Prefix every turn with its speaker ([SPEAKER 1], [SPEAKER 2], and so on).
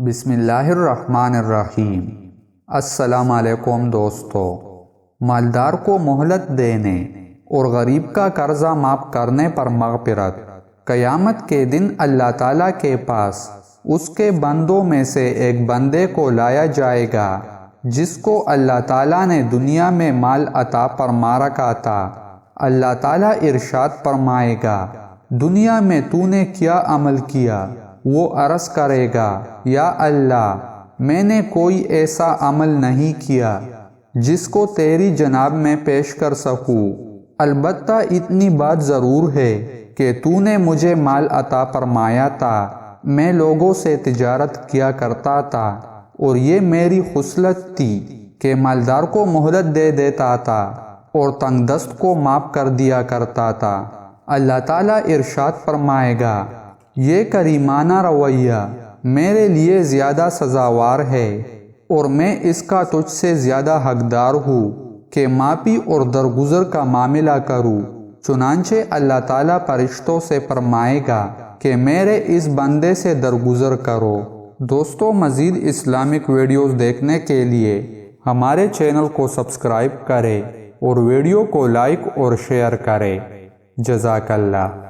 [SPEAKER 1] بسم اللہ الرحمن الرحیم۔ السلام علیکم دوستو۔ مالدار کو مہلت دینے اور غریب کا قرضہ معاف کرنے پر مغفرت۔ قیامت کے دن اللہ تعالیٰ کے پاس اس کے بندوں میں سے ایک بندے کو لایا جائے گا جس کو اللہ تعالیٰ نے دنیا میں مال عطا فرما رکھا تھا۔ اللہ تعالیٰ ارشاد فرمائے گا، دنیا میں تو نے کیا عمل کیا؟ وہ عرض کرے گا، یا اللہ، میں نے کوئی ایسا عمل نہیں کیا جس کو تیری جناب میں پیش کر سکوں، البتہ اتنی بات ضرور ہے کہ تو نے مجھے مال عطا فرمایا تھا، میں لوگوں سے تجارت کیا کرتا تھا اور یہ میری خصلت تھی کہ مالدار کو مہلت دے دیتا تھا اور تنگ دست کو معاف کر دیا کرتا تھا۔ اللہ تعالیٰ ارشاد فرمائے گا، یہ کریمانہ رویہ میرے لیے زیادہ سزاوار ہے اور میں اس کا تجھ سے زیادہ حقدار ہوں کہ معافی اور درگزر کا معاملہ کروں۔ چنانچہ اللہ تعالیٰ فرشتوں سے فرمائے گا کہ میرے اس بندے سے درگزر کرو۔ دوستو، مزید اسلامک ویڈیوز دیکھنے کے لیے ہمارے چینل کو سبسکرائب کریں اور ویڈیو کو لائک اور شیئر کریں۔ جزاک اللہ۔